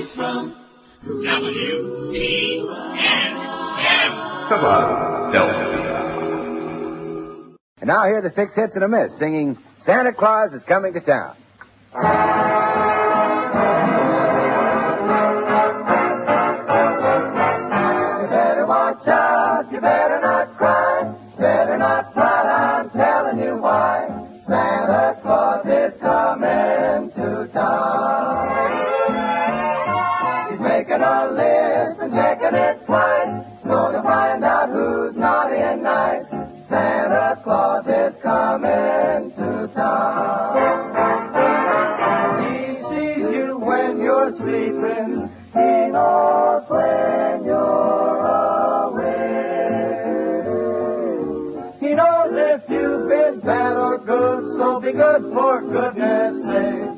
is from W-E-N-M. Philadelphia. And now here are the 6 hits and a miss, singing Santa Claus is Coming to Town. You better watch out, you better not cry, better not cry, I'm telling you why. Santa Claus is coming to town. He's making a list and checking it twice, gonna find out who's naughty and nice. Santa Claus is coming to town. He sees you when you're sleeping. He knows when you're awake. He knows if you've been bad or good, so be good for goodness sake.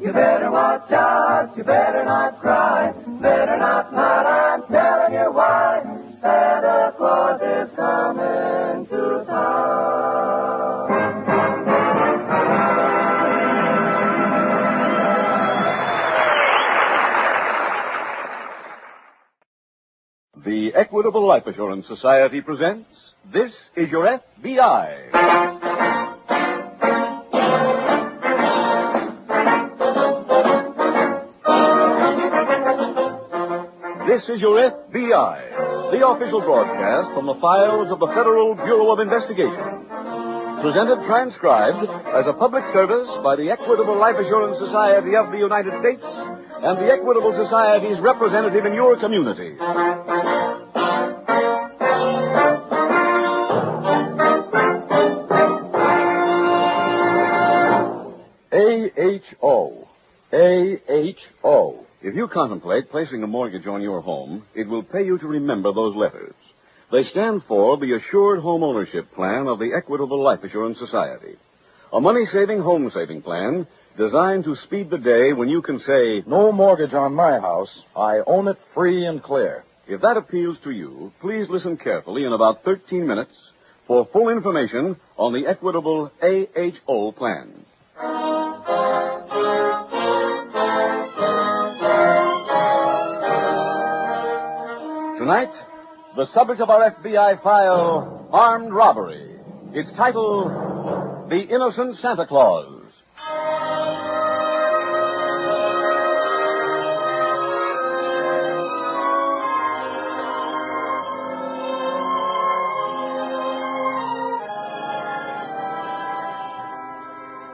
You better watch out, you better not cry, better not, I'm telling you why. Santa Claus is coming to town. The Equitable Life Assurance Society presents This Is Your FBI. This is Your FBI, the official broadcast from the files of the Federal Bureau of Investigation. Presented transcribed as a public service by the Equitable Life Assurance Society of the United States and the Equitable Society's representative in your community. AHO. AHO. If you contemplate placing a mortgage on your home, it will pay you to remember those letters. They stand for the Assured Home Ownership Plan of the Equitable Life Assurance Society. A money-saving home-saving plan designed to speed the day when you can say, "No mortgage on my house. I own it free and clear." If that appeals to you, please listen carefully in about 13 minutes for full information on the Equitable AHO plan. Tonight, the subject of our FBI file, armed robbery. It's titled, The Innocent Santa Claus.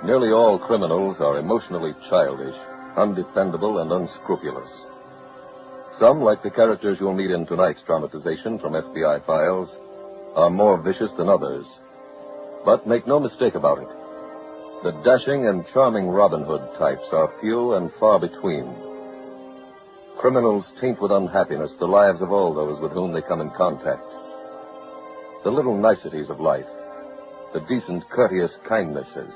Nearly all criminals are emotionally childish, undependable, and unscrupulous. Some, like the characters you'll meet in tonight's dramatization from FBI Files, are more vicious than others. But make no mistake about it, the dashing and charming Robin Hood types are few and far between. Criminals taint with unhappiness the lives of all those with whom they come in contact. The little niceties of life, the decent, courteous kindnesses,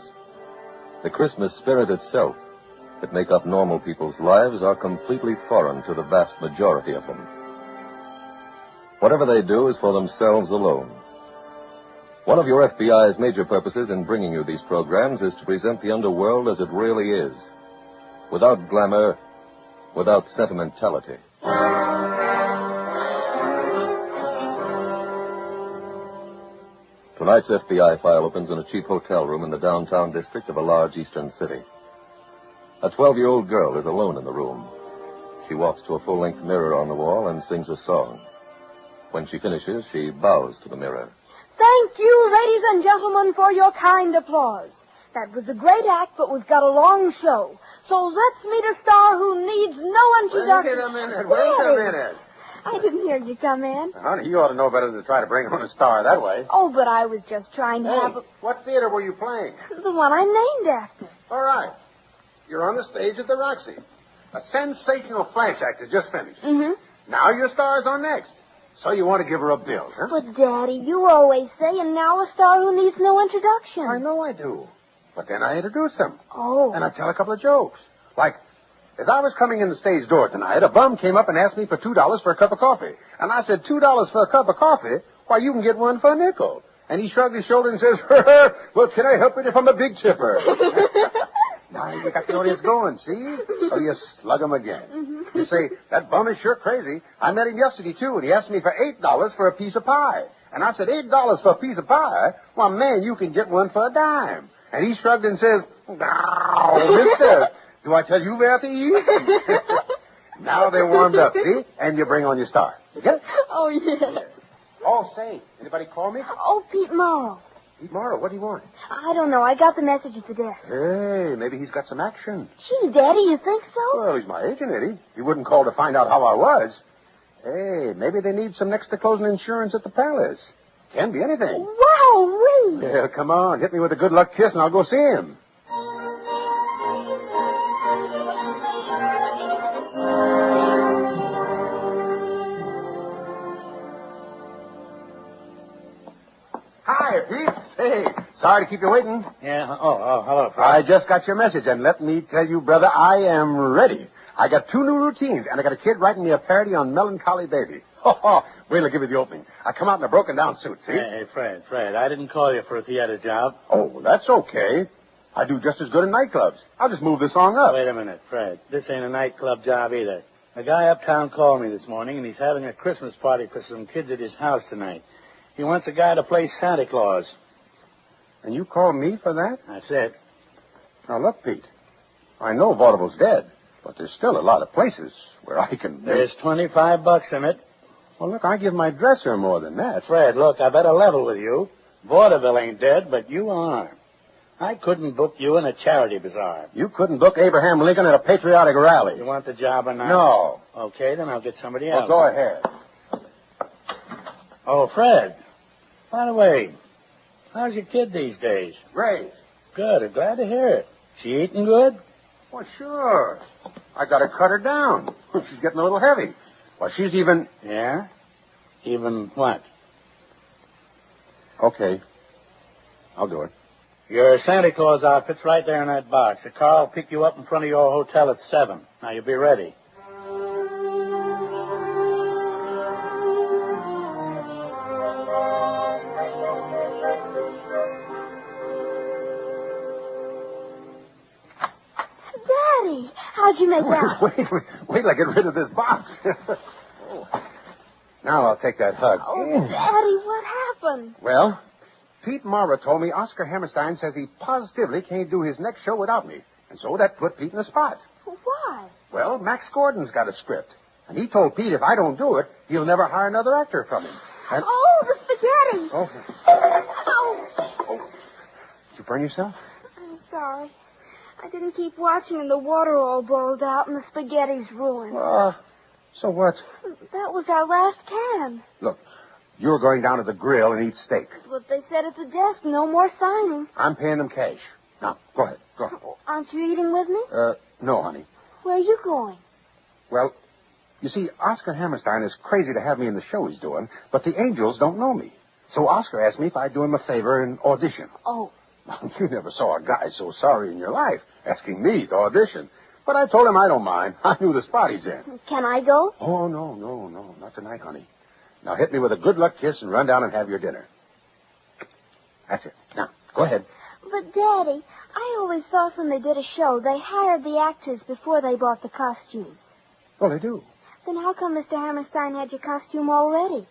the Christmas spirit itself that make up normal people's lives are completely foreign to the vast majority of them. Whatever they do is for themselves alone. One of your FBI's major purposes in bringing you these programs is to present the underworld as it really is, without glamour, without sentimentality. Tonight's FBI file opens in a cheap hotel room in the downtown district of a large eastern city. A 12-year-old girl is alone in the room. She walks to a full-length mirror on the wall and sings a song. When she finishes, she bows to the mirror. Thank you, ladies and gentlemen, for your kind applause. That was a great act, but we've got a long show. So let's meet a star who needs no introduction. Wait a minute. I didn't hear you come in. Honey, you ought to know better than to try to bring on a star that way. Oh, but I was just trying to have What theater were you playing? the one I'm named after. All right. You're on the stage at the Roxy. A sensational flash act has just finished. Mm-hmm. Now your star's on next. So you want to give her a bill, huh? But, Daddy, you always say, and now a star who needs no introduction. I know I do. But then I introduce them. Oh. And I tell a couple of jokes. Like, as I was coming in the stage door tonight, a bum came up and asked me for $2 for a cup of coffee. And I said, $2 for a cup of coffee? Why, you can get one for a nickel. And he shrugged his shoulder and says, well, can I help it if I'm a big tipper? Now you got the audience going, see? So you slug him again. You say, that bum is sure crazy. I met him yesterday, too, and he asked me for $8 for a piece of pie. And I said, $8 for a piece of pie? Why, man, you can get one for a dime. And he shrugged and says, mister, do I tell you where to eat? Now they're warmed up, see? And you bring on your star. You get it? Oh, yes. Oh, say, anybody call me? Oh, Pete Morrow. Pete Morrow, what do you want? I don't know. I got the message at the desk. Hey, maybe he's got some action. Gee, Daddy, you think so? Well, he's my agent, Eddie. He wouldn't call to find out how I was. Hey, maybe they need some next to closing insurance at the palace. Can be anything. Wow-wee. Yeah, come on. Hit me with a good luck kiss and I'll go see him. Hi, Pete. Say, sorry to keep you waiting. Yeah, hello, Fred. I just got your message, and let me tell you, brother, I am ready. I got 2 new routines, and I got a kid writing me a parody on Melancholy Baby. Wait till I give you the opening. I come out in a broken-down suit, see? Hey, Fred, I didn't call you for a theater job. Oh, that's okay. I do just as good in nightclubs. I'll just move the song up. Wait a minute, Fred. This ain't a nightclub job either. A guy uptown called me this morning, and he's having a Christmas party for some kids at his house tonight. He wants a guy to play Santa Claus. And you call me for that? That's it. Now, look, Pete, I know Vaudeville's dead, but there's still a lot of places where I can... There's $25 in it. Well, look, I give my dresser more than that. Fred, look, I better level with you. Vaudeville ain't dead, but you are. I couldn't book you in a charity bazaar. You couldn't book Abraham Lincoln at a patriotic rally. You want the job or not? No. Okay, then I'll get somebody else. Well, go ahead. Oh, Fred, by the way, how's your kid these days? Great. Good, I'm glad to hear it. She eating good? Well, sure. I got to cut her down. She's getting a little heavy. Well, she's even... Yeah? Even what? Okay. I'll do it. Your Santa Claus outfit's right there in that box. The car will pick you up in front of your hotel at 7. Now, you'll be ready. Daddy, how'd you make that? Wait till I get rid of this box. Now I'll take that hug. Oh, Daddy, what happened? Well, Pete Morrow told me Oscar Hammerstein says he positively can't do his next show without me. And so that put Pete in the spot. Why? Well, Max Gordon's got a script. And he told Pete if I don't do it, he'll never hire another actor from him. And... Oh, the spaghetti. Oh. Oh. Did you burn yourself? I'm sorry. I didn't keep watching and the water all boiled out and the spaghetti's ruined. So what? That was our last can. Look, you're going down to the grill and eat steak. That's what they said at the desk. No more signing. I'm paying them cash. Now, go ahead. Go ahead. Aren't you eating with me? No, honey. Where are you going? Well, you see, Oscar Hammerstein is crazy to have me in the show he's doing, but the Angels don't know me. So Oscar asked me if I'd do him a favor and audition. Oh. You never saw a guy so sorry in your life asking me to audition. But I told him I don't mind. I knew the spot he's in. Can I go? Oh, no. Not tonight, honey. Now hit me with a good luck kiss and run down and have your dinner. That's it. Now, go ahead. But, Daddy, I always thought when they did a show, they hired the actors before they bought the costumes. Well, they do. Then how come Mr. Hammerstein had your costume already?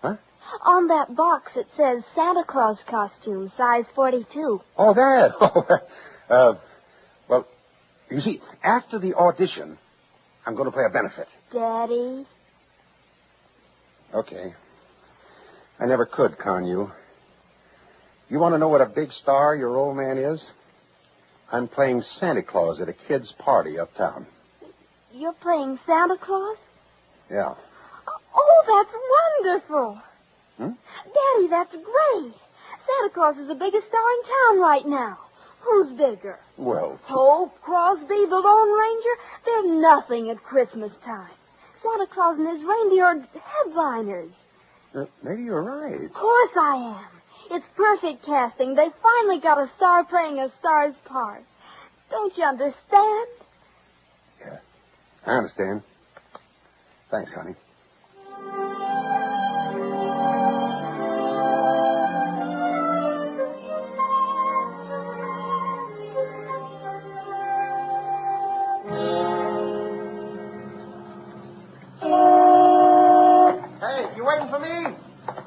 Huh? On that box it says Santa Claus costume, size 42. Oh, that. Well, you see, after the audition, I'm going to play a benefit. Daddy? Okay. I never could con you. You want to know what a big star your old man is? I'm playing Santa Claus at a kid's party uptown. You're playing Santa Claus? Yeah. Oh, that's wonderful. Hmm? Daddy, that's great. Santa Claus is the biggest star in town right now. Who's bigger? Well... Hope, Crosby, the Lone Ranger? They're nothing at Christmas time. Santa Claus and his reindeer are headliners. Maybe you're right. Of course I am. It's perfect casting. They finally got a star playing a star's part. Don't you understand? Yeah, I understand. Thanks, honey.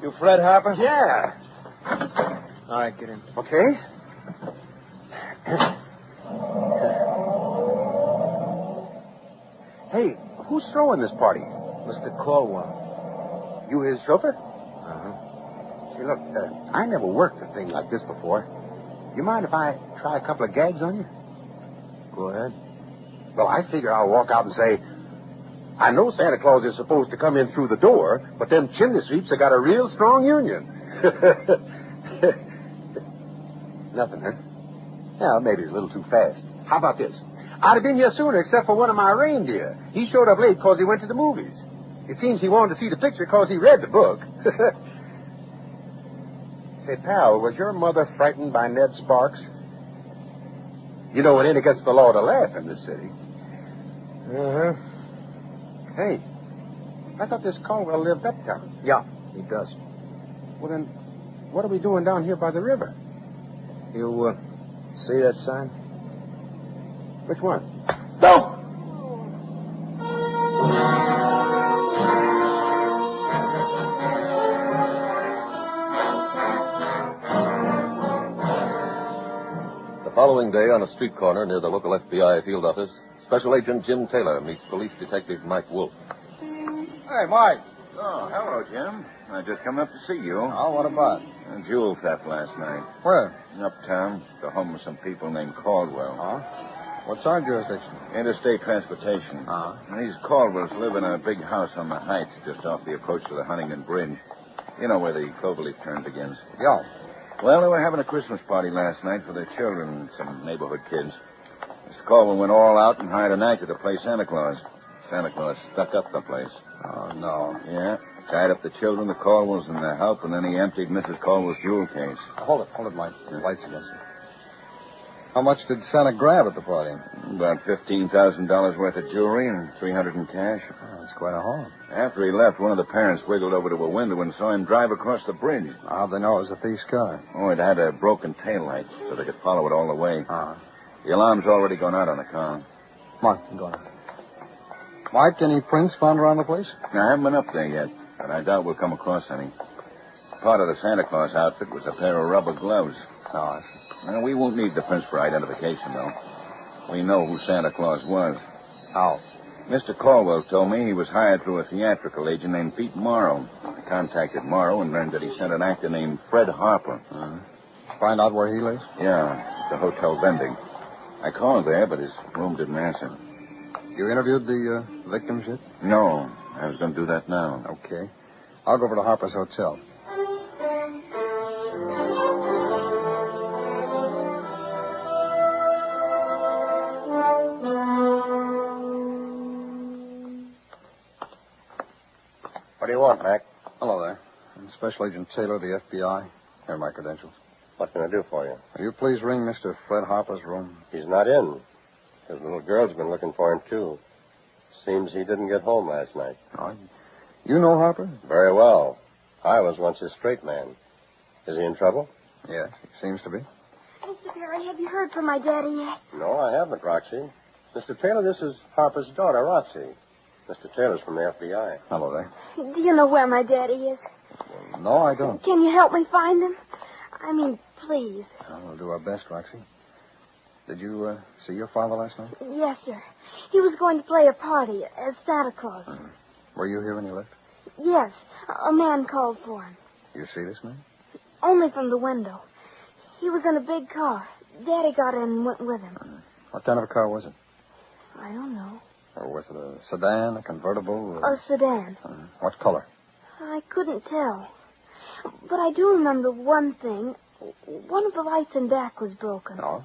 You Fred Harper? Yeah. All right, get in. Okay. Hey, who's throwing this party? Mr. Caldwell. You his chauffeur? Uh-huh. See, look, I never worked a thing like this before. You mind if I try a couple of gags on you? Go ahead. Well, I figure I'll walk out and say, I know Santa Claus is supposed to come in through the door, but them chimney sweeps have got a real strong union. Nothing, huh? Yeah, maybe it's a little too fast. How about this? I'd have been here sooner except for one of my reindeer. He showed up late because he went to the movies. It seems he wanted to see the picture because he read the book. Say, pal, was your mother frightened by Ned Sparks? You know, it ain't against the law to laugh in this city. Uh-huh. Hey, I thought this Caldwell lived uptown. Yeah, he does. Well, then, what are we doing down here by the river? You, see that sign? Which one? No! The following day, on a street corner near the local FBI field office, Special Agent Jim Taylor meets Police Detective Mike Wolf. Hey, Mike. Oh, hello, Jim. I just come up to see you. Oh, what about? A jewel theft last night. Where? Uptown. The home of some people named Caldwell. Oh? What's our jurisdiction? Interstate transportation. These Caldwells live in a big house on the Heights just off the approach to the Huntington Bridge. You know where the Cloverleaf turn begins. Yeah. Well, they were having a Christmas party last night for their children and some neighborhood kids. Mr. Caldwell went all out and hired an actor to play Santa Claus. Santa Claus stuck up the place. Oh, no. Yeah. Tied up the children, the Caldwells, and their help, and then he emptied Mrs. Caldwell's jewel case. Hold it, Mike. The light's against it. How much did Santa grab at the party? About $15,000 worth of jewelry and $300 in cash. Oh, that's quite a haul. After he left, one of the parents wiggled over to a window and saw him drive across the bridge. How'd they know it was a thief's car? Oh, it had a broken taillight, so they could follow it all the way. Ah. The alarm's already gone out on the car. Come on, go on. Mike, any prints found around the place? I haven't been up there yet, but I doubt we'll come across any. Part of the Santa Claus outfit was a pair of rubber gloves. Oh, I see. We won't need the prints for identification, though. We know who Santa Claus was. How? Mr. Caldwell told me he was hired through a theatrical agent named Pete Morrow. I contacted Morrow and learned that he sent an actor named Fred Harper. Find out where he lives? Yeah, the hotel vending. I called there, but his room didn't answer. You interviewed the victims yet? No, I was going to do that now. Okay. I'll go over to Harper's hotel. What do you want, Mac? Hello there. I'm Special Agent Taylor, the FBI. Here are my credentials. What can I do for you? Will you please ring Mr. Fred Harper's room? He's not in. His little girl's been looking for him, too. Seems he didn't get home last night. Oh, you know Harper? Very well. I was once his straight man. Is he in trouble? Yes, he seems to be. Mr. Perry, have you heard from my daddy yet? No, I haven't, Roxy. Mr. Taylor, this is Harper's daughter, Roxy. Mr. Taylor's from the FBI. Hello there. Do you know where my daddy is? No, I don't. Can you help me find him? I mean, please. We'll do our best, Roxy. Did you see your father last night? Yes, sir. He was going to play a party as Santa Claus. Were you here when he left? Yes. A man called for him. You see this man? Only from the window. He was in a big car. Daddy got in and went with him. What kind of a car was it? I don't know. Or was it a sedan, a convertible? A sedan. What color? I couldn't tell. But I do remember one thing. One of the lights in back was broken. Oh?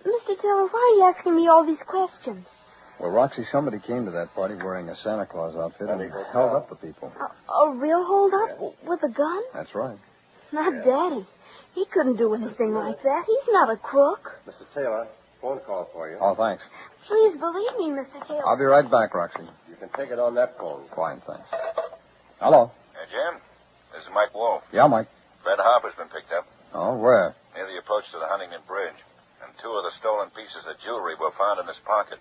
Mr. Taylor, why are you asking me all these questions? Well, Roxy, somebody came to that party wearing a Santa Claus outfit and held up the people. A real hold-up? With a gun? That's right. Not Daddy. He couldn't do anything like that. He's not a crook. Mr. Taylor, phone call for you. Oh, thanks. Please believe me, Mr. Taylor. I'll be right back, Roxy. You can take it on that phone. Fine, thanks. Hello. Hey, Jim. This is Mike Wolf. Yeah, Mike. Fred Harper's been picked up Oh, where? near the approach to the Huntington Bridge. And 2 of the stolen pieces of jewelry were found in his pocket.